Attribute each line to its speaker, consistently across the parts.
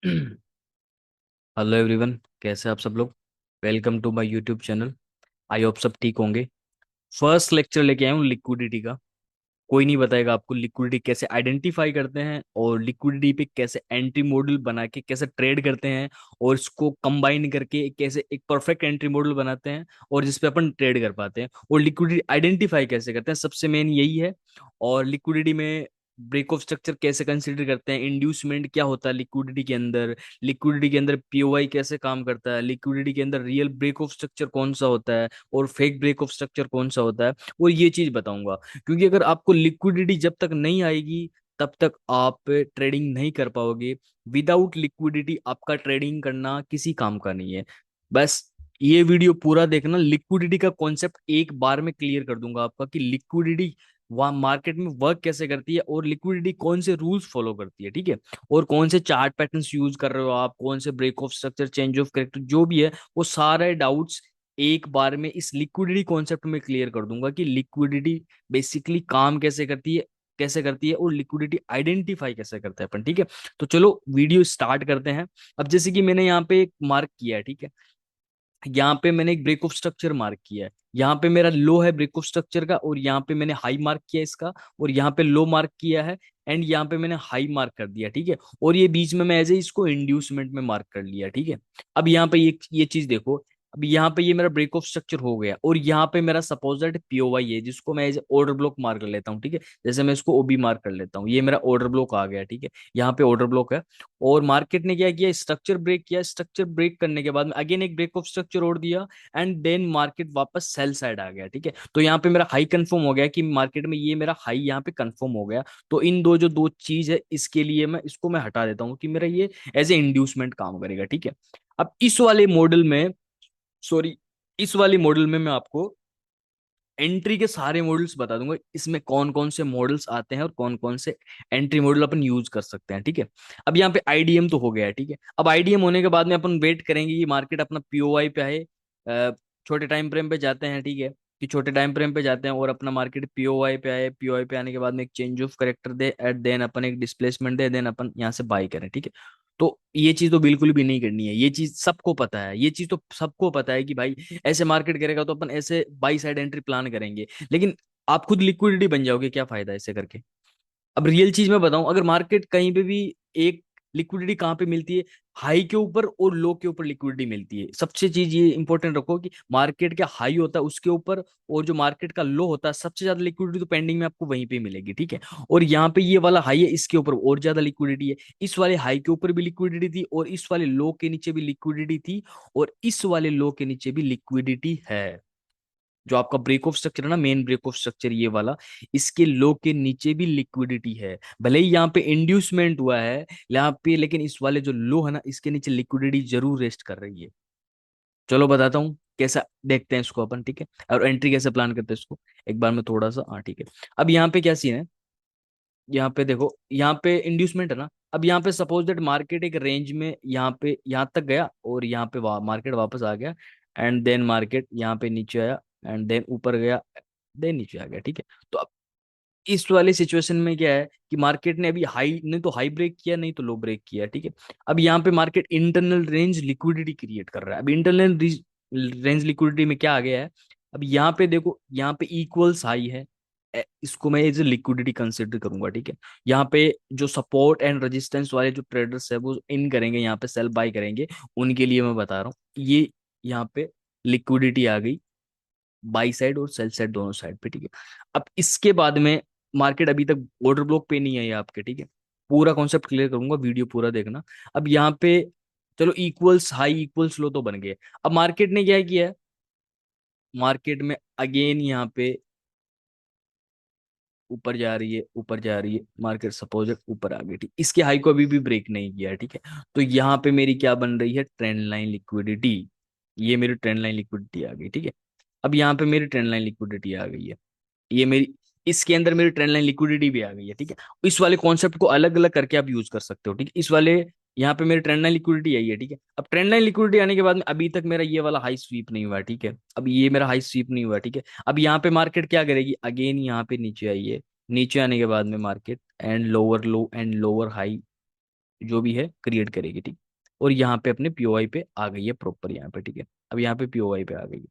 Speaker 1: Hello everyone, कैसे आप सब लोग। Welcome to my YouTube channel. I hope सब ठीक होंगे। फर्स्ट लेक्चर लेके आया हूँ लिक्विडिटी का। कोई नहीं बताएगा आपको लिक्विडिटी कैसे आइडेंटिफाई करते हैं और लिक्विडिटी पे कैसे एंट्री मॉडल बना के कैसे ट्रेड करते हैं और इसको कंबाइन करके कैसे एक परफेक्ट एंट्री मॉडल बनाते हैं और जिसपे अपन ट्रेड कर पाते हैं और लिक्विडिटी आइडेंटिफाई कैसे करते हैं, सबसे मेन यही है। और लिक्विडिटी में ब्रेक ऑफ स्ट्रक्चर कैसे कंसीडर करते हैं, इंड्यूसमेंट क्या होता है लिक्विडिटी के अंदर, लिक्विडिटी के अंदर पीओआई कैसे काम करता है, लिक्विडिटी के अंदर रियल ब्रेक ऑफ स्ट्रक्चर कौन सा होता है और फेक ब्रेक ऑफ स्ट्रक्चर कौन सा होता है, वो ये चीज बताऊंगा। क्योंकि अगर आपको लिक्विडिटी जब तक नहीं आएगी तब तक आप ट्रेडिंग नहीं कर पाओगे। विदाउट लिक्विडिटी आपका ट्रेडिंग करना किसी काम का नहीं है। बस ये वीडियो पूरा देखना, लिक्विडिटी का कॉन्सेप्ट एक बार में क्लियर कर दूंगा आपका कि लिक्विडिटी वहाँ मार्केट में वर्क कैसे करती है और लिक्विडिटी कौन से रूल्स फॉलो करती है, ठीक है। और कौन से चार्ट पैटर्न्स यूज कर रहे हो आप, कौन से break of structure, change of character जो भी है, वो सारे डाउट्स एक बार में इस लिक्विडिटी कॉन्सेप्ट में क्लियर कर दूंगा कि लिक्विडिटी बेसिकली काम कैसे करती है और लिक्विडिटी आइडेंटिफाई कैसे करते हैं अपन, ठीक है। तो चलो वीडियो स्टार्ट करते हैं। अब जैसे कि मैंने यहाँ पे एक मार्क किया है, ठीक है। यहाँ पे मैंने एक ब्रेक ऑफ स्ट्रक्चर मार्क किया है, यहाँ पे मेरा लो है ब्रेक ऑफ स्ट्रक्चर का और यहाँ पे मैंने हाई मार्क किया इसका और यहाँ पे लो मार्क किया है एंड यहाँ पे मैंने हाई मार्क कर दिया, ठीक है। और ये बीच में मैं एज ए इसको इंड्यूसमेंट में मार्क कर लिया, ठीक है। अब यहाँ पे ये चीज देखो। अब यहाँ पे ये मेरा ब्रेक ऑफ स्ट्रक्चर हो गया और यहाँ पे मेरा सपोज्ड पीओवाई है जिसको मैं एज ऑर्डर ब्लॉक मार्क कर लेता हूँ, ठीक है। जैसे मैं इसको ओबी मार्क कर लेता हूँ, ये मेरा ऑर्डर ब्लॉक आ गया, ठीक है। यहाँ पे ऑर्डर ब्लॉक है और मार्केट ने क्या किया, स्ट्रक्चर ब्रेक किया। स्ट्रक्चर ब्रेक करने के बाद में अगेन एक ब्रेक ऑफ स्ट्रक्चर और दिया एंड देन मार्केट वापस सेल साइड आ गया, ठीक है। तो यहाँ पे मेरा हाई कंफर्म हो गया कि मार्केट में ये मेरा हाई यहाँ पे कंफर्म हो गया। तो इन दो जो दो चीज है इसके लिए मैं हटा देता हूँ कि मेरा ये एज ए इंड्यूसमेंट काम करेगा, ठीक है। अब इस वाले मॉडल में, सॉरी, इस वाले मॉडल में मैं आपको एंट्री के सारे मॉडल्स बता दूंगा, इसमें कौन कौन से मॉडल्स आते हैं और कौन कौन से एंट्री मॉडल अपन यूज कर सकते हैं, ठीक है। अब यहाँ पे आईडीएम तो हो गया है, ठीक है। अब आईडीएम होने के बाद में अपन वेट करेंगे कि मार्केट अपना पीओआई पे आए। छोटे टाइम फ्रेम पे जाते हैं, ठीक है। कि छोटे टाइम फ्रेम पे जाते हैं और अपना मार्केट पीओआई पे आए, पीओआई पे आने के बाद में एक चेंज ऑफ करेक्टर दे एट देन अपन एक डिस्प्लेसमेंट दे, देन अपन यहाँ से बाई करें, ठीक है। तो ये चीज तो बिल्कुल भी नहीं करनी है, ये चीज सबको पता है, ये चीज तो सबको पता है कि भाई ऐसे मार्केट करेगा तो अपन ऐसे बाई साइड एंट्री प्लान करेंगे। लेकिन आप खुद लिक्विडिटी बन जाओगे, क्या फायदा ऐसे करके। अब रियल चीज मैं बताऊं, अगर मार्केट कहीं पे भी एक लिक्विडिटी कहाँ पे मिलती है, हाई के ऊपर और लो के ऊपर लिक्विडिटी मिलती है। सबसे चीज ये इंपॉर्टेंट रखो कि मार्केट का हाई होता है उसके ऊपर और जो मार्केट का लो होता है सबसे ज्यादा लिक्विडिटी तो पेंडिंग में आपको वहीं पे मिलेगी, ठीक है। और यहाँ पे ये वाला हाई है, इसके ऊपर और ज्यादा लिक्विडिटी है, इस वाले हाई के ऊपर भी लिक्विडिटी थी और इस वाले लो के नीचे भी लिक्विडिटी थी और इस वाले लो के नीचे भी लिक्विडिटी है। जो आपका ब्रेक ऑफ स्ट्रक्चर है ना, मेन ब्रेक ऑफ स्ट्रक्चर ये वाला, इसके लो के नीचे भी लिक्विडिटी है। भले ही यहाँ पे इंड्यूसमेंट हुआ है यहाँ पे, लेकिन इस वाले जो लो है ना इसके नीचे लिक्विडिटी जरूर रेस्ट कर रही है। चलो बताता हूँ कैसा देखते हैं इसको अपन, ठीक है। और एंट्री कैसे प्लान करते हैं इसको एक बार में थोड़ा सा, हाँ ठीक है। अब यहाँ पे क्या सीन है, यहाँ पे देखो, यहाँ पे इंड्यूसमेंट है ना। अब यहाँ पे सपोज दैट मार्केट एक रेंज में यहाँ पे यहाँ तक गया और यहाँ पे मार्केट वापस आ गया एंड देन मार्केट यहाँ पे नीचे आया एंड देन ऊपर गया, देन नीचे आ गया, ठीक है। तो अब इस वाली सिचुएशन में क्या है कि मार्केट ने अभी हाई नहीं तो हाई ब्रेक किया, नहीं तो लो ब्रेक किया, ठीक है। अब यहाँ पे market internal range liquidity create कर रहा है। अब इंटरनल रेंज लिक्विडिटी में क्या आ गया है, अब यहाँ पे देखो, यहाँ पे इक्वल्स हाई है, इसको मैं एज ए लिक्विडिटी कंसिडर करूंगा, ठीक है। यहाँ पे जो सपोर्ट एंड रेजिस्टेंस वाले जो ट्रेडर्स है वो इन करेंगे, यहाँ पे सेल बाय करेंगे, उनके लिए मैं बता रहा हूँ ये यहाँ पे लिक्विडिटी आ गई बाई साइड और सेल साइड दोनों साइड पे, ठीक है। अब इसके बाद में मार्केट अभी तक ऑर्डर ब्लॉक पे नहीं आई है आपके, ठीक है। पूरा कॉन्सेप्ट क्लियर करूंगा, वीडियो पूरा देखना। अब यहाँ पे चलो इक्वल्स हाई इक्वल्स लो तो बन गए। अब मार्केट ने क्या किया है, मार्केट में अगेन यहाँ पे ऊपर जा रही है, ऊपर जा रही है, मार्केट सपोज ऊपर आ गई, ठीक। इसके हाई को अभी भी ब्रेक नहीं किया है, ठीक है। तो यहाँ पे मेरी क्या बन रही है, ट्रेंड लाइन लिक्विडिटी। ये मेरी ट्रेंड लाइन लिक्विडिटी आ गई, ठीक है। अब यहाँ पे मेरी ट्रेंड लाइन लिक्विडिटी आ गई है, ये मेरी, इसके अंदर मेरी ट्रेंड लाइन लिक्विडिटी भी आ गई है, ठीक है। इस वाले कॉन्सेप्ट को अलग अलग करके आप यूज कर सकते हो, ठीक है। इस वाले यहाँ पे मेरी ट्रेंड लाइन लिक्विडिटी आई है, ठीक है। अब ट्रेंड लाइन लिक्विडिटी आने के बाद में अभी तक मेरा ये वाला हाई स्वीप नहीं हुआ है, ठीक है। अब ये मेरा हाई स्वीप नहीं हुआ है, ठीक है। अब यहाँ पे मार्केट क्या करेगी, अगेन यहाँ पे नीचे आई है, नीचे आने के बाद में market and lower low and lower high जो भी है क्रिएट करेगी, ठीक। और यहाँ पे अपने पीओआई पे आ गई है प्रॉपर यहाँ पे, ठीक है। अब यहाँ पे पीओआई पे आ गई है।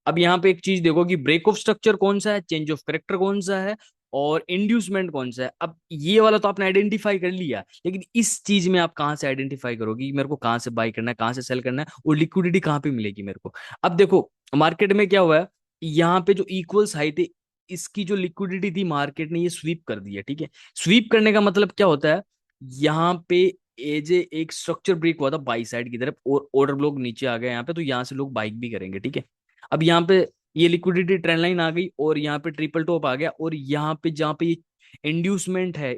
Speaker 1: अब यहाँ पे एक चीज देखो कि ब्रेक ऑफ स्ट्रक्चर कौन सा है, चेंज ऑफ करेक्टर कौन सा है, और इंड्यूसमेंट कौन सा है। अब ये वाला तो आपने आइडेंटिफाई कर लिया, लेकिन इस चीज में आप कहाँ से आइडेंटिफाई करोगे कि मेरे को कहाँ से बाई करना है, कहाँ से सेल करना है, और लिक्विडिटी कहाँ पे मिलेगी मेरे को। अब देखो मार्केट में क्या हुआ है, यहाँ पे जो इक्वल्स हाई थे, इसकी जो लिक्विडिटी थी मार्केट ने ये स्वीप कर दी है, ठीक है। स्वीप करने का मतलब क्या होता है, यहाँ पे एज एक स्ट्रक्चर ब्रेक हुआ था बाई साइड की तरफ, और ऑर्डर ब्लॉक नीचे आ गया यहाँ पे, तो यहाँ से लोग बाइक भी करेंगे, ठीक है। अब यहाँ पे ये लिक्विडिटी ट्रेंड लाइन आ गई, और यहाँ पे ट्रिपल टॉप आ गया, और यहाँ पे जहाँ पे ये इंड्यूसमेंट है,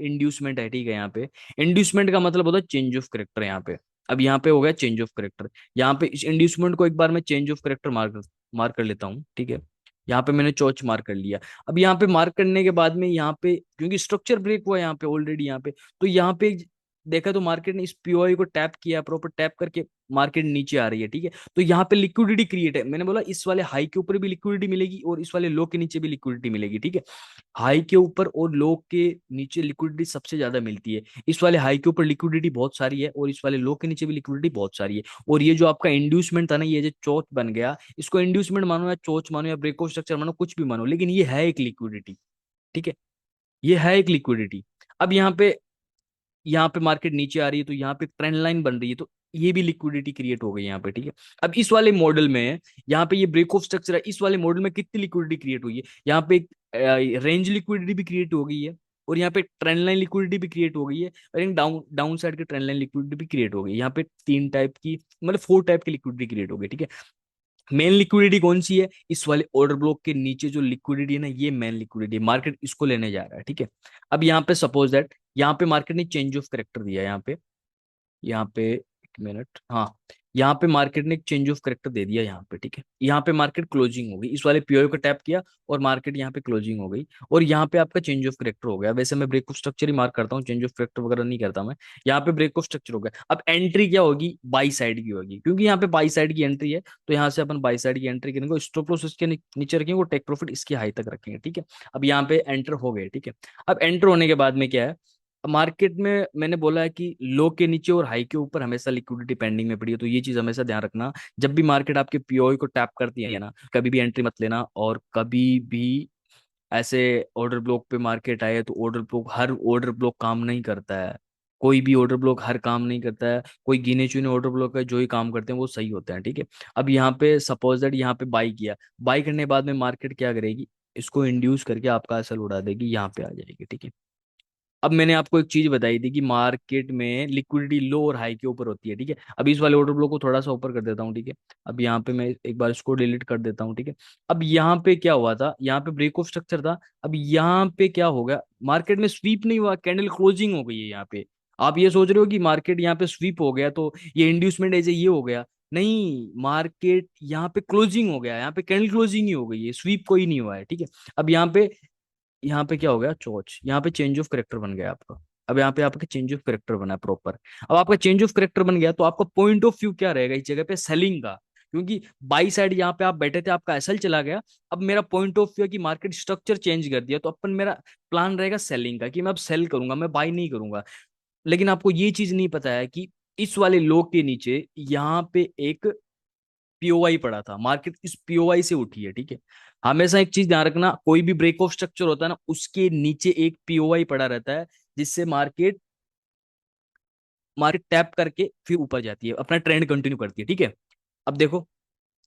Speaker 1: ठीक है। यहाँ पे इंड्यूसमेंट का मतलब होता है चेंज ऑफ करेक्टर यहाँ पे। अब यहाँ पे हो गया चेंज ऑफ करेक्टर। यहाँ पे इस इंड्यूसमेंट को एक बार मैं चेंज ऑफ करेक्टर मार्क कर लेता हूँ, ठीक है। यहाँ पे मैंने चौच मार्क कर लिया। अब यहाँ पे मार्क करने के बाद में यहाँ पे क्योंकि स्ट्रक्चर ब्रेक हुआ यहाँ पे ऑलरेडी यहाँ पे, तो यहाँ पे देखा तो मार्केट ने इस पीओआई को टैप किया, प्रॉपर टैप करके मार्केट नीचे आ रही है, ठीक है। तो यहाँ पे लिक्विडिटी क्रिएट है, मैंने बोला इस वाले हाई के ऊपर भी लिक्विडिटी मिलेगी और इस वाले लो के नीचे भी लिक्विडिटी मिलेगी, ठीक है। हाई के ऊपर और लो के नीचे लिक्विडिटी सबसे ज्यादा मिलती है। इस वाले हाई के ऊपर लिक्विडिटी बहुत सारी है, और इस वाले लो के नीचे भी लिक्विडिटी बहुत सारी है। और ये जो आपका इंड्यूसमेंट था ना, ये जो चोच बन गया, इसको इंड्यूसमेंट मानो या चोच मानो या ब्रेक ऑफ स्ट्रक्चर मानो, कुछ भी मानो, लेकिन ये है एक लिक्विडिटी, ठीक है। ये है एक लिक्विडिटी। अब यहाँ पे मार्केट नीचे आ रही है, तो यहाँ पे ट्रेंड लाइन बन रही है, तो ये भी लिक्विडिटी क्रिएट हो गई यहाँ पे, ठीक है। अब इस वाले मॉडल में यहाँ पे ये ब्रेक ऑफ स्ट्रक्चर है, इस वाले मॉडल में कितनी लिक्विडिटी क्रिएट हुई है, यहाँ पे एक रेंज लिक्विडिटी भी क्रिएट हो गई है, और यहाँ पे ट्रेंड लाइन लिक्विडिटी भी क्रिएट हो गई है, और एक डाउन साइड की ट्रेंड लाइन लिक्विडिटी भी क्रिएट हो गई। यहाँ पे तीन टाइप की, मतलब फोर टाइप की लिक्विडिटी क्रिएट हो गई, ठीक है। मेन लिक्विडिटी कौन सी है, इस वाले ऑर्डर ब्लॉक के नीचे जो लिक्विडिटी है ना, ये मेन लिक्विडिटी, मार्केट इसको लेने जा रहा है, ठीक है। अब यहाँ पे सपोज दैट यहाँ पे मार्केट ने चेंज ऑफ करेक्टर दिया है, यहाँ पे एक मिनट, हाँ, यहाँ पे मार्केट ने एक चेंज ऑफ करेक्टर दे दिया यहाँ पे, ठीक है। यहाँ पे मार्केट क्लोजिंग हो गई, इस वाले पीओ को टैप किया और मार्केट यहाँ पे क्लोजिंग हो गई, और यहाँ पे आपका चेंज ऑफ करेक्टर हो गया। वैसे मैं ब्रेक ऑफ स्ट्रक्चर ही मार्क करता हूँ, चेंज ऑफ करेक्टर वगैरह नहीं करता मैं। यहाँ पे ब्रेक ऑफ स्ट्रक्चर हो गया। अब एंट्री क्या होगी, बाई साइड की होगी, क्योंकि यहाँ पे बाई साइड की एंट्री है, तो यहाँ से अपन बाई साइड की एंट्री करेंगे, स्टॉप लॉस इसके नीचे रखेंगे, और टेक प्रॉफिट इसके हाई तक रखेंगे, ठीक है। अब यहाँ पे एंटर हो गए, ठीक है। अब एंटर होने के बाद में क्या है, मार्केट में मैंने बोला है कि लो के नीचे और हाई के ऊपर हमेशा लिक्विडिटी पेंडिंग में पड़ी है, तो ये चीज हमेशा ध्यान रखना। जब भी मार्केट आपके पीओई को टैप करती है ना, कभी भी एंट्री मत लेना। और कभी भी ऐसे ऑर्डर ब्लॉक पे मार्केट आए, तो ऑर्डर ब्लॉक, हर ऑर्डर ब्लॉक काम नहीं करता है। कोई भी ऑर्डर ब्लॉक हर काम नहीं करता है, कोई गिने चुने ऑर्डर ब्लॉक है जो ही काम करते हैं वो सही होते हैं, ठीक है। अब यहाँ पे सपोज दैट यहाँ पे बाई किया, बाई करने के बाद में मार्केट क्या करेगी, इसको इंड्यूस करके आपका असल उड़ा देगी, यहाँ पे आ जाएगी, ठीक है। अब मैंने आपको एक चीज बताई थी कि मार्केट में लिक्विडिटी लो और हाई के ऊपर होती है, ठीक है। अब इस वाले ऑर्डर ब्लॉक को थोड़ा सा ऊपर कर देता हूँ, ठीक है। अब यहाँ पे मैं एक बार इसको डिलीट कर देता हूँ, ठीक है। अब यहाँ पे क्या हुआ था, यहाँ पे ब्रेक ऑफ स्ट्रक्चर था। अब यहाँ पे क्या हो गया, मार्केट में स्वीप नहीं हुआ, कैंडल क्लोजिंग हो गई है यहाँ पे। आप ये सोच रहे हो कि मार्केट यहाँ पे स्वीप हो गया तो ये इंड्यूसमेंट ऐसे ये हो गया, नहीं, मार्केट यहाँ पे क्लोजिंग हो गया, यहाँ पे कैंडल क्लोजिंग ही हो गई है, स्वीप कोई नहीं हुआ है, ठीक है। अब यहाँ पे क्या हो गया, चोच, यहाँ पे चेंज ऑफ करेक्टर बन गया आपका। अब यहाँ पे आपका चेंज ऑफ करेक्टर बना प्रॉपर। अब आपका चेंज ऑफ करेक्टर बन गया, तो आपका पॉइंट ऑफ व्यू क्या रहेगा इस जगह पे, सेलिंग का। क्योंकि बाई साइड यहाँ पे आप बैठे थे, आपका एसएल चला गया। अब मेरा पॉइंट ऑफ व्यू है कि मार्केट स्ट्रक्चर चेंज कर दिया, तो अपन मेरा प्लान रहेगा सेलिंग का, कि मैं अब सेल करूंगा, मैं बाई नहीं करूंगा। लेकिन आपको ये चीज नहीं पता है कि इस वाले लो के नीचे यहाँ पे एक पीओआई पड़ा था, मार्केट इस पीओआई से उठी है, ठीक है। हमेशा एक चीज ध्यान रखना, कोई भी ब्रेक ऑफ स्ट्रक्चर होता है ना, उसके नीचे एक पीओआई पड़ा रहता है, जिससे मार्केट मार्केट टैप करके फिर ऊपर जाती है, अपना ट्रेंड कंटिन्यू करती है, ठीक है। अब देखो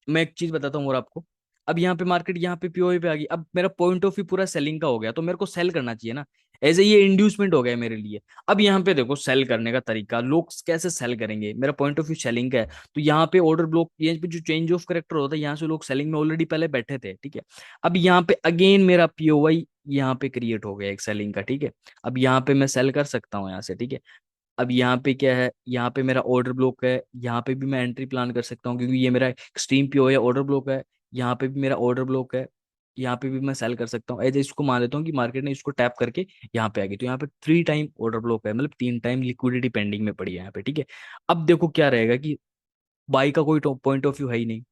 Speaker 1: मैं एक चीज बताता हूँ और आपको। अब यहाँ पे मार्केट यहाँ पे पीओवी पे आ गई, अब मेरा पॉइंट ऑफ व्यू पूरा सेलिंग का हो गया, तो मेरे को सेल करना चाहिए ना, एज ए ये इंड्यूसमेंट हो गया मेरे लिए। अब यहाँ पे देखो सेल करने का तरीका, लोग कैसे सेल करेंगे, मेरा पॉइंट ऑफ व्यू सेलिंग का है, तो यहाँ पे ऑर्डर ब्लॉक, ये पे जो चेंज ऑफ करेक्टर होता है, यहाँ से लोग सेलिंग में ऑलरेडी पहले बैठे थे, ठीक है। अब यहाँ पे अगेन मेरा पीओवाई यहाँ पे क्रिएट हो गया एक सेलिंग का, ठीक है। अब यहाँ पे मैं सेल कर सकता हूँ यहाँ से, ठीक है। अब यहाँ पे क्या है, यहाँ पे मेरा ऑर्डर ब्लॉक है, यहाँ पे भी मैं एंट्री प्लान कर सकता हूँ, क्योंकि ये मेरा एक्सट्रीम पीओ है, ऑर्डर ब्लॉक है। यहाँ पे भी मेरा ऑर्डर ब्लॉक है, यहाँ पे भी मैं सेल कर सकता हूँ। ऐसे इसको मान लेता हूँ कि मार्केट ने इसको टैप करके यहाँ पे आ गई, तो यहाँ पे 3 टाइम ऑर्डर ब्लॉक है, मतलब 3 टाइम लिक्विडिटी पेंडिंग में पड़ी है यहाँ पे, ठीक है। अब देखो क्या रहेगा कि बाई का कोई पॉइंट ऑफ व्यू है ही नहीं।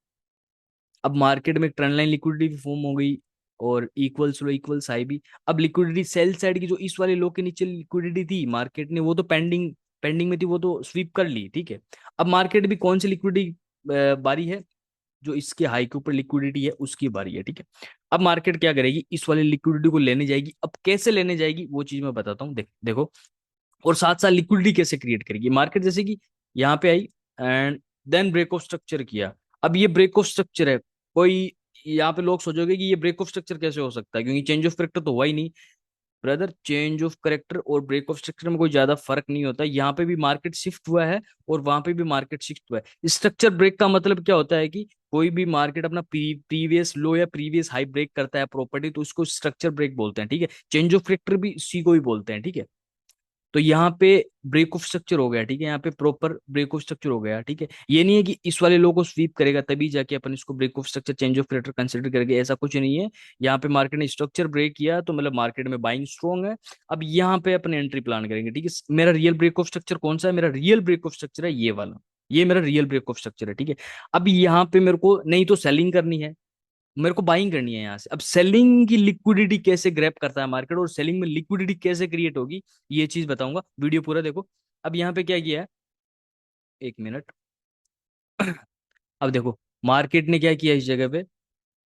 Speaker 1: अब मार्केट में ट्रेंड लाइन लिक्विडिटी भी फॉर्म हो गई, और इक्वल्स लो इक्वल्स हाई भी। अब लिक्विडिटी सेल साइड की जो इस वाले लो के नीचे लिक्विडिटी थी मार्केट ने, वो तो पेंडिंग पेंडिंग में थी वो तो स्वीप कर ली, ठीक है। अब मार्केट भी कौन सी लिक्विडिटी बारी है, जो इसके हाई के ऊपर लिक्विडिटी है उसकी बारी है, ठीक है। अब मार्केट क्या करेगी, इस वाली लिक्विडिटी को लेने जाएगी। अब कैसे लेने जाएगी वो चीज मैं बताता हूँ, देखो। और साथ साथ लिक्विडिटी कैसे क्रिएट करेगी मार्केट, जैसे कि यहाँ पे I and then break of structure किया। अब ये ब्रेक ऑफ स्ट्रक्चर है, कोई यहाँ पे लोग सोचोगे कि ये ब्रेक ऑफ स्ट्रक्चर कैसे हो सकता है, क्योंकि चेंज ऑफ कैरेक्टर तो हुआ ही नहीं। ब्रदर, चेंज ऑफ करेक्टर और ब्रेक ऑफ स्ट्रक्चर में कोई ज्यादा फर्क नहीं होता। यहाँ पे भी मार्केट शिफ्ट हुआ है और वहां पे भी मार्केट शिफ्ट हुआ है। स्ट्रक्चर ब्रेक का मतलब क्या होता है कि कोई भी मार्केट अपना प्रीवियस लो या प्रीवियस हाई ब्रेक करता है प्रॉपर्टी, तो उसको स्ट्रक्चर ब्रेक बोलते हैं, ठीक है। चेंज ऑफ करेक्टर भी इसी को ही बोलते हैं, ठीक है। तो यहाँ पे ब्रेक ऑफ स्ट्रक्चर हो गया, ठीक है। यहाँ पे प्रॉपर ब्रेक ऑफ स्ट्रक्चर हो गया, ठीक है। ये नहीं है कि इस वाले लो को स्वीप करेगा तभी जाके अपन इसको break of structure change of character consider करेंगे, ऐसा कुछ नहीं है। यहाँ पे मार्केट ने स्ट्रक्चर ब्रेक किया तो मतलब मार्केट में बाइंग स्ट्रॉन्ग है। अब यहाँ पे अपन एंट्री प्लान करेंगे, ठीक है। मेरा रियल ब्रेक ऑफ स्ट्रक्चर कौन सा है, मेरा रियल ब्रेक ऑफ स्ट्रक्चर है ये वाला। ये मेरा रियल ब्रेक ऑफ स्ट्रक्चर है, ठीक है। अब यहाँ पे मेरे को नहीं तो सेलिंग करनी है, मेरे को बाइंग करनी है यहाँ से। अब सेलिंग की लिक्विडिटी कैसे ग्रैब करता है मार्केट और सेलिंग में लिक्विडिटी कैसे क्रिएट होगी, ये चीज बताऊंगा, वीडियो पूरा देखो। अब यहाँ पे क्या किया है, एक मिनट। अब देखो मार्केट ने क्या किया इस जगह पे,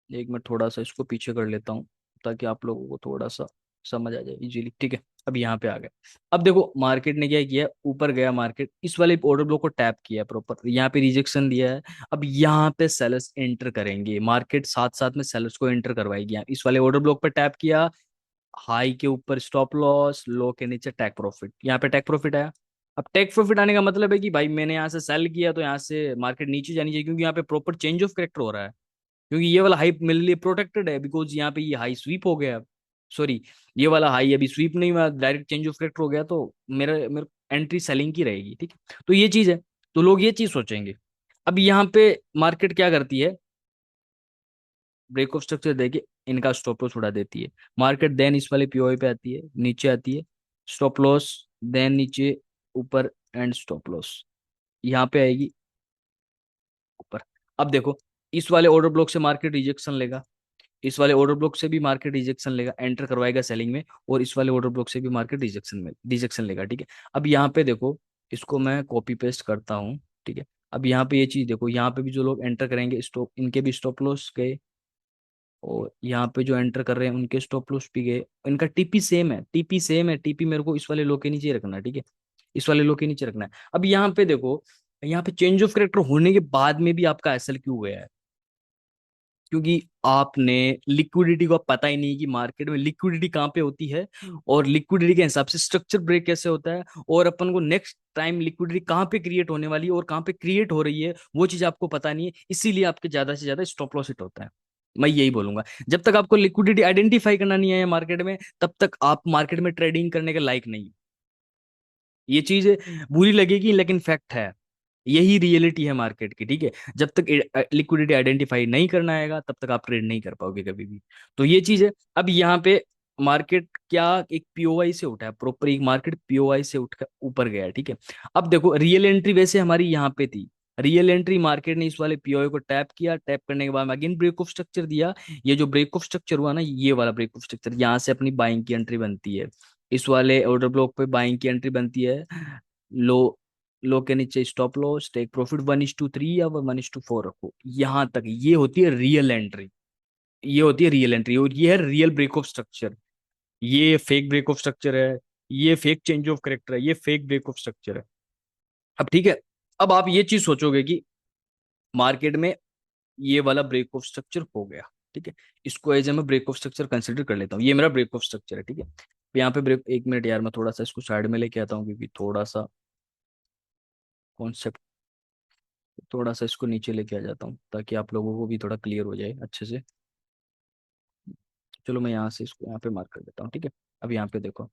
Speaker 1: एक मिनट थोड़ा सा इसको पीछे कर लेता हूँ ताकि आप लोगों को थोड़ा सा समझ आ जाए इजीली, ठीक है। अब यहाँ पे आ गए। अब देखो मार्केट ने क्या किया, ऊपर गया मार्केट, इस वाले ऑर्डर ब्लॉक को टैप किया प्रॉपर, यहाँ पे रिजेक्शन दिया है। अब यहाँ पे सेलर्स एंटर करेंगे, मार्केट साथ साथ में सेलर्स को एंटर करवाएगी। यहाँ इस वाले ऑर्डर ब्लॉक पर टैप किया, हाई के ऊपर स्टॉप लॉस, लो के नीचे टेक प्रॉफिट, यहाँ पे टेक प्रॉफिट आया। अब टेक प्रॉफिट आने का मतलब है कि भाई मैंने यहाँ से सेल किया तो यहाँ से मार्केट नीचे जानी चाहिए, क्योंकि यहाँ पे प्रॉपर चेंज ऑफ करेक्टर हो रहा है। क्योंकि ये वाला हाई मेरे लिए प्रोटेक्टेड है, बिकॉज यहाँ पे ये हाई स्वीप हो गया। सॉरी, ये वाला हाई अभी स्वीप नहीं हुआ, डायरेक्ट चेंज ऑफ करेक्टर हो गया, तो मेरा मेरे एंट्री सेलिंग की रहेगी, ठीक है। तो ये चीज है, तो लोग ये चीज सोचेंगे। अब यहाँ पे मार्केट क्या करती है, ब्रेक ऑफ स्ट्रक्चर देके इनका स्टॉप लॉस उड़ा देती है मार्केट, देन इस वाले पीओआई पे आती है, नीचे आती है, स्टॉप लॉस, देन नीचे, ऊपर, एंड स्टॉप लॉस यहाँ पे आएगी ऊपर। अब देखो इस वाले ऑर्डर ब्लॉक से मार्केट रिजेक्शन लेगा, इस वाले ऑर्डर ब्लॉक से भी मार्केट रिजेक्शन लेगा, एंटर करवाएगा सेलिंग में, और इस वाले ऑर्डर ब्लॉक से भी मार्केट रिजेक्शन में रिजेक्शन लेगा, ठीक है। अब यहाँ पे देखो, इसको मैं कॉपी पेस्ट करता हूँ, ठीक है। अब यहाँ पे ये चीज देखो, यहाँ पे भी जो लोग एंटर करेंगे स्टॉप, इनके भी स्टॉप लॉस गए, और यहाँ पे जो एंटर कर रहे हैं उनके स्टॉप लॉस भी गए। इनका टीपी सेम है, टीपी सेम है, टीपी मेरे को इस वाले लो के नीचे ही रखना है, ठीक है। इस वाले लो के नीचे रखना है। अब यहाँ पे देखो, यहाँ पे चेंज ऑफ करेक्टर होने के बाद में भी आपका एसएल क्यों गया है, क्योंकि आपने लिक्विडिटी को पता ही नहीं कि मार्केट में लिक्विडिटी कहाँ पे होती है, और लिक्विडिटी के हिसाब से स्ट्रक्चर ब्रेक कैसे होता है, और अपन को नेक्स्ट टाइम लिक्विडिटी कहाँ पे क्रिएट होने वाली है और कहाँ पे क्रिएट हो रही है वो चीज आपको पता नहीं है, इसीलिए आपके ज्यादा से ज्यादा स्टॉप लॉस हिट होता है। मैं यही बोलूंगा, जब तक आपको लिक्विडिटी आइडेंटिफाई करना नहीं है मार्केट में, तब तक आप मार्केट में ट्रेडिंग करने के लायक नहीं। ये चीज बुरी लगेगी लेकिन फैक्ट है, यही रियलिटी है मार्केट की, ठीक है। जब तक लिक्विडिटी आइडेंटिफाई नहीं करना आएगा तब तक आप ट्रेड नहीं कर पाओगे कभी भी। तो ये चीज है। अब यहाँ पे मार्केट क्या एक पीओआई से उठा है, प्रॉपर एक मार्केट पीओआई से उठ कर ऊपर गया है, ठीक है। अब देखो रियल एंट्री वैसे हमारी यहाँ पे थी, रियल एंट्री मार्केट ने इस वाले पीओआई को टैप किया, टैप करने के बाद में अगेन ब्रेक ऑफ स्ट्रक्चर दिया। ये जो ब्रेक ऑफ स्ट्रक्चर हुआ ना, ये वाला ब्रेक ऑफ स्ट्रक्चर, यहाँ से अपनी बाइंग की एंट्री बनती है, इस वाले ऑर्डर ब्लॉक पे बाइंग की एंट्री बनती है। लो, लो के नीचे स्टॉप लॉस, टेक प्रॉफिट 1:3 या 1:4 रखो, यहां तक ये होती है रियल एंट्री। ये होती है रियल एंट्री, और ये है रियल ब्रेक ऑफ स्ट्रक्चर। ये फेक ब्रेक ऑफ स्ट्रक्चर है, ये फेक चेंज ऑफ करेक्टर है, ये फेक ब्रेक ऑफ स्ट्रक्चर है। अब ठीक है, अब आप ये चीज सोचोगे कि मार्केट में ये वाला ब्रेक ऑफ स्ट्रक्चर हो गया, ठीक है। इसको एज ए मैं ब्रेक ऑफ स्ट्रक्चर कंसिडर कर लेता हूँ, ये मेरा ब्रेक ऑफ स्ट्रक्चर है, ठीक है। यहाँ पे ब्रेक, एक मिनट यार मैं थोड़ा सा इसको साइड में लेके आता हूँ, क्योंकि थोड़ा सा कॉन्सेप्ट, थोड़ा सा इसको नीचे लेके आ जाता हूँ ताकि आप लोगों को भी थोड़ा क्लियर हो जाए अच्छे से। चलो मैं यहाँ से इसको यहाँ पे मार्क कर देता हूँ, ठीक है। अब यहाँ पे देखो,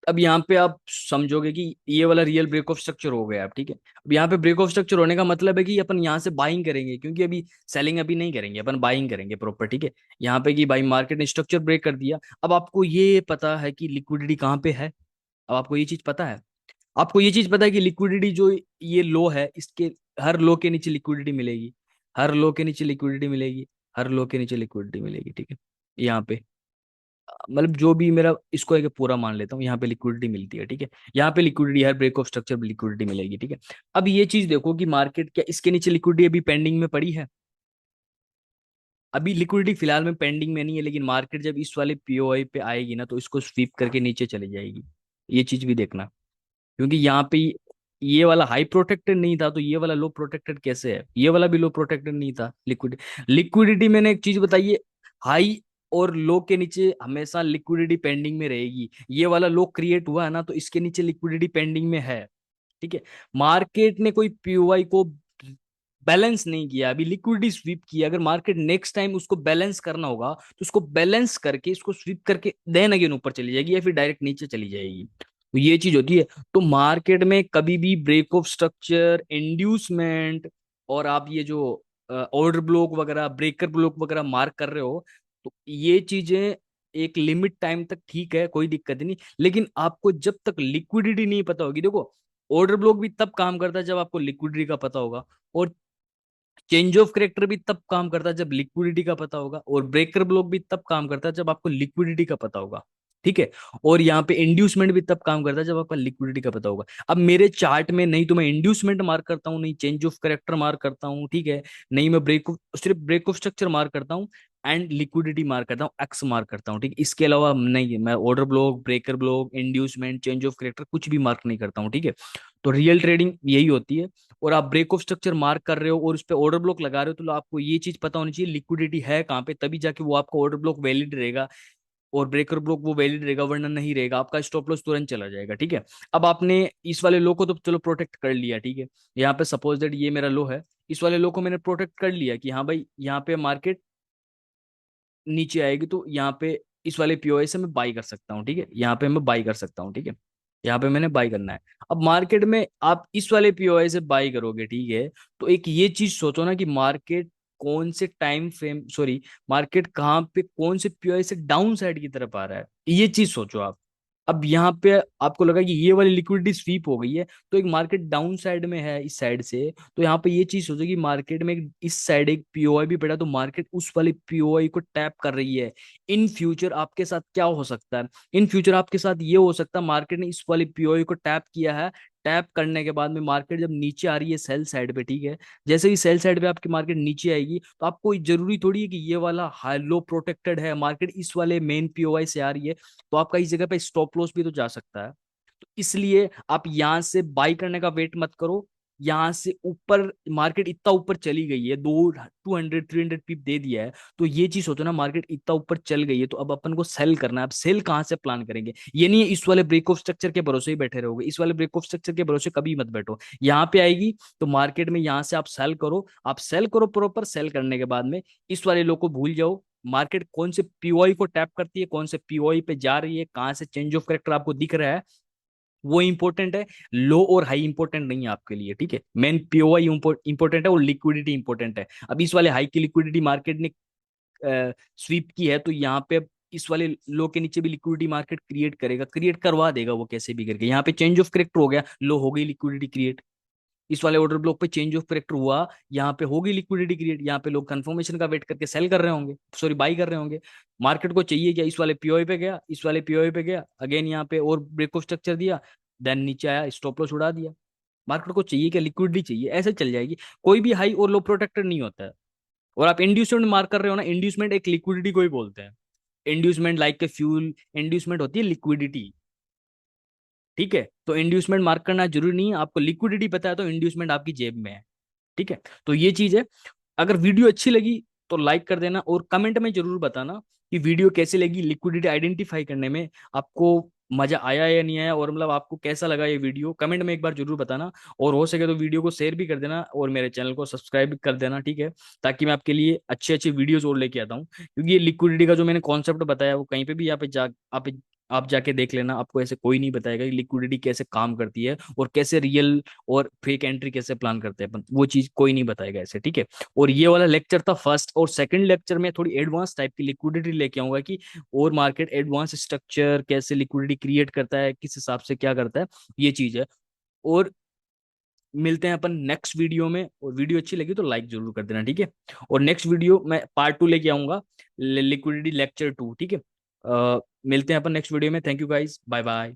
Speaker 1: अब यहाँ पे आप समझोगे कि ये वाला रियल ब्रेक ऑफ स्ट्रक्चर हो गया अब, ठीक है। अब यहाँ पे ब्रेक ऑफ स्ट्रक्चर होने का मतलब है कि अपन यहाँ से बाइंग करेंगे, क्योंकि अभी सेलिंग अभी नहीं करेंगे, अपन बाइंग करेंगे प्रॉपर, ठीक है। यहाँ पे कि भाई मार्केट ने स्ट्रक्चर ब्रेक कर दिया। अब आपको ये पता है कि लिक्विडिटी कहाँ पे है, अब आपको ये चीज पता है, आपको ये चीज पता है कि लिक्विडिटी जो ये लो है, इसके हर लो के नीचे लिक्विडिटी मिलेगी, हर लो के नीचे लिक्विडिटी मिलेगी, हर लो के नीचे लिक्विडिटी मिलेगी, ठीक है। यहाँ पे मतलब जो भी मेरा इसको एक पूरा मान लेता हूँ, यहाँ पे लिक्विडिटी मिलती है, ठीक है। यहाँ पे लिक्विडिटी, हर ब्रेक ऑफ स्ट्रक्चर लिक्विडिटी मिलेगी, ठीक है। अब ये चीज देखो कि मार्केट क्या इसके नीचे लिक्विडिटी अभी पेंडिंग में पड़ी है? अभी लिक्विडिटी फिलहाल में पेंडिंग में नहीं है, लेकिन मार्केट जब इस वाले पीओआई पे आएगी ना, तो इसको स्वीप करके नीचे चली जाएगी। ये चीज भी देखना, क्योंकि यहाँ पे ये वाला हाई प्रोटेक्टेड नहीं था, तो ये वाला लो प्रोटेक्टेड कैसे है? ये वाला भी लो प्रोटेक्टेड नहीं था। लिक्विडिटी मैंने एक चीज बताई है, हाई और लो के नीचे हमेशा लिक्विडिटी पेंडिंग में रहेगी। ये वाला लो क्रिएट हुआ है ना, तो इसके नीचे लिक्विडिटी पेंडिंग में है, ठीक है। मार्केट ने कोई पीओआई को बैलेंस नहीं किया, अभी लिक्विडिटी स्वीप किया। अगर मार्केट नेक्स्ट टाइम उसको बैलेंस करना होगा, तो उसको बैलेंस करके इसको स्वीप करके देन अगेन ऊपर चली जाएगी, या फिर डायरेक्ट नीचे चली जाएगी। तो ये चीज होती है। तो मार्केट में कभी भी ब्रेक ऑफ स्ट्रक्चर, इंड्यूसमेंट, और आप ये जो ऑर्डर ब्लॉक वगैरह, ब्रेकर ब्लॉक वगैरह मार्क कर रहे हो, तो ये चीजें एक लिमिट टाइम तक ठीक है, कोई दिक्कत नहीं। लेकिन आपको जब तक लिक्विडिटी नहीं पता होगी, देखो ऑर्डर ब्लॉक भी तब काम करता है जब आपको लिक्विडिटी का पता होगा, और चेंज ऑफ करेक्टर भी तब काम करता है जब लिक्विडिटी का पता होगा, और ब्रेकर ब्लॉक भी तब काम करता है जब आपको लिक्विडिटी का पता होगा, ठीक है। और यहाँ पे इंड्यूसमेंट भी तब काम करता है जब आपका लिक्विडिटी का पता होगा। अब मेरे चार्ट में नहीं तो मैं इंड्यूसमेंट मार्क करता हूँ, नहीं चेंज ऑफ करेक्टर मार्क करता हूँ, ठीक है, नहीं मैं सिर्फ ब्रेक ऑफ स्ट्रक्चर मार्क करता हूँ, एंड लिक्विडिटी मार्क करता हूँ, एक्स मार्क करता हूँ, ठीक है। इसके अलावा नहीं है, मैं order block, breaker block, inducement, change of character कुछ भी मार्क नहीं करता हूँ, ठीक है। तो रियल ट्रेडिंग यही होती है। और आप ब्रेक ऑफ स्ट्रक्चर मार्क कर रहे हो और उस पर ऑर्डर ब्लॉक लगा रहे हो, तो आपको ये चीज पता होनी चाहिए लिक्विडिटी है कहाँ पे, तभी जाके वो आपका ऑर्डर ब्लॉक वैलिड रहेगा, और ब्रेकर ब्लॉक वो वैलिड रहेगा, वरना नहीं रहेगा, आपका स्टॉप लॉस तुरंत चला जाएगा, ठीक है। अब आपने इस वाले लो को तो चलो प्रोटेक्ट कर लिया, ठीक है। यहाँ पे सपोज दैट ये मेरा लो है, इस वाले लो को मैंने प्रोटेक्ट कर लिया कि हाँ भाई यहाँ पे मार्केट नीचे आएगी, तो यहाँ पे इस वाले पीओआई से मैं बाई कर सकता हूँ, ठीक है। यहाँ पे मैं बाई कर सकता हूँ, ठीक है। यहाँ पे मैंने बाई करना है। अब मार्केट में आप इस वाले पीओआई से बाई करोगे, ठीक है, तो एक ये चीज सोचो ना कि मार्केट कौन से टाइम फ्रेम, सॉरी, मार्केट कहाँ पे कौन से पीओआई से डाउन साइड की तरफ आ रहा है, ये चीज सोचो आप। अब यहाँ पे आपको लगा कि ये वाली लिक्विडिटी स्वीप हो गई है, तो एक मार्केट डाउन साइड में है इस साइड से, तो यहाँ पे ये चीज सोचो कि मार्केट में इस साइड एक पीओआई भी पड़ा, तो मार्केट उस वाले पीओआई को टैप कर रही है। इन फ्यूचर आपके साथ क्या हो सकता है? इन फ्यूचर आपके साथ ये हो सकता है, मार्केट ने इस वाले पीओआई को टैप किया है, टैप करने के बाद में मार्केट जब नीचे आ रही है सेल साइड पे, ठीक है, जैसे ही सेल साइड पे आपकी मार्केट नीचे आएगी, तो आपको जरूरी थोड़ी है कि ये वाला हाई लो प्रोटेक्टेड है, मार्केट इस वाले मेन पीओआई से आ रही है, तो आपका इस जगह पे स्टॉप लॉस भी तो जा सकता है। तो इसलिए आप यहां से बाई करने का वेट मत करो। यहां से ऊपर मार्केट इतना ऊपर चली गई है, 200 300 पिप दे दिया है, तो ये चीज सोचो ना, मार्केट इतना ऊपर चल गई है, तो अब अपन को सेल करना है। अब सेल कहाँ से प्लान करेंगे? ये नहीं है इस वाले ब्रेक ऑफ स्ट्रक्चर के भरोसे ही बैठे रहोगे, इस वाले ब्रेक ऑफ स्ट्रक्चर के भरोसे कभी मत बैठो। यहाँ पे आएगी तो मार्केट में यहाँ से आप सेल करो, आप सेल करो प्रॉपर। सेल करने के बाद में इस वाले लोग को भूल जाओ। मार्केट कौन से पीओआई को टैप करती है, कौन से पीओआई पे जा रही है, कहाँ से चेंज ऑफ करेक्टर आपको दिख रहा है, वो इंपॉर्टेंट है। लो और हाई इंपॉर्टेंट नहीं है आपके लिए, ठीक है। मेन पीओआई इंपॉर्टेंट है और लिक्विडिटी इंपॉर्टेंट है। अब इस वाले हाई की लिक्विडिटी मार्केट ने स्वीप की है, तो यहाँ पे अब इस वाले लो के नीचे भी लिक्विडिटी मार्केट क्रिएट करेगा, क्रिएट करवा देगा वो कैसे भी करके। यहाँ पे चेंज ऑफ करेक्टर हो गया, लो हो गई लिक्विडिटी क्रिएट। इस वाले ऑर्डर ब्लॉक पे चेंज ऑफ करेक्टर हुआ, यहाँ पे होगी लिक्विडिटी क्रिएट, यहाँ पे लोग कंफर्मेशन का वेट करके सेल कर रहे होंगे, सॉरी बाई कर रहे होंगे। मार्केट को चाहिए क्या? इस वाले पीओआई पे गया, इस वाले पीओआई पे गया, अगेन यहाँ पे और ब्रेक ऑफ स्ट्रक्चर दिया, देन नीचे आया, स्टॉप लॉस उड़ा दिया। मार्केट को चाहिए क्या? लिक्विडिटी चाहिए, ऐसे चल जाएगी। कोई भी हाई और लो प्रोटेक्टर नहीं होता है। और आप इंड्यूसमेंट मार्क कर रहे हो ना, इंड्यूसमेंट एक लिक्विडिटी को ही बोलते हैं। इंड्यूसमेंट लाइक के फ्यूल, इंड्यूसमेंट होती है लिक्विडिटी, ठीक है। तो इंड्यूसमेंट मार्क करना जरूरी नहीं है, आपको लिक्विडिटी पता है तो इंड्यूसमेंट आपकी जेब में है, ठीक है। तो ये चीज है। अगर वीडियो अच्छी लगी तो लाइक कर देना, और कमेंट में जरूर बताना कि वीडियो कैसी लगी, लिक्विडिटी आइडेंटिफाई करने में आपको मजा आया या नहीं आया, और मतलब आपको कैसा लगा ये वीडियो, कमेंट में एक बार जरूर बताना। और हो सके तो वीडियो को शेयर भी कर देना, और मेरे चैनल को सब्सक्राइब भी कर देना, ठीक है, ताकि मैं आपके लिए अच्छे अच्छे वीडियोस और लेके आता हूँ। क्योंकि ये लिक्विडिटी का जो मैंने कॉन्सेप्ट बताया, वो कहीं पे भी यहाँ पे जा आप जाके देख लेना, आपको ऐसे कोई नहीं बताएगा कि लिक्विडिटी कैसे काम करती है, और कैसे रियल और फेक एंट्री कैसे प्लान करते हैं अपन, वो चीज कोई नहीं बताएगा ऐसे, ठीक है। और ये वाला लेक्चर था फर्स्ट, और सेकंड लेक्चर में थोड़ी एडवांस टाइप की लिक्विडिटी लेके आऊंगा कि और मार्केट एडवांस स्ट्रक्चर कैसे लिक्विडिटी क्रिएट करता है, किस हिसाब से क्या करता है, ये चीज है। और मिलते हैं अपन नेक्स्ट वीडियो में, और वीडियो अच्छी लगी तो लाइक जरूर कर देना, ठीक है। और नेक्स्ट वीडियो मैं पार्ट 2 लेके आऊंगा, लिक्विडिटी लेक्चर 2, ठीक है। मिलते हैं अपन नेक्स्ट वीडियो में। Thank you guys, bye bye.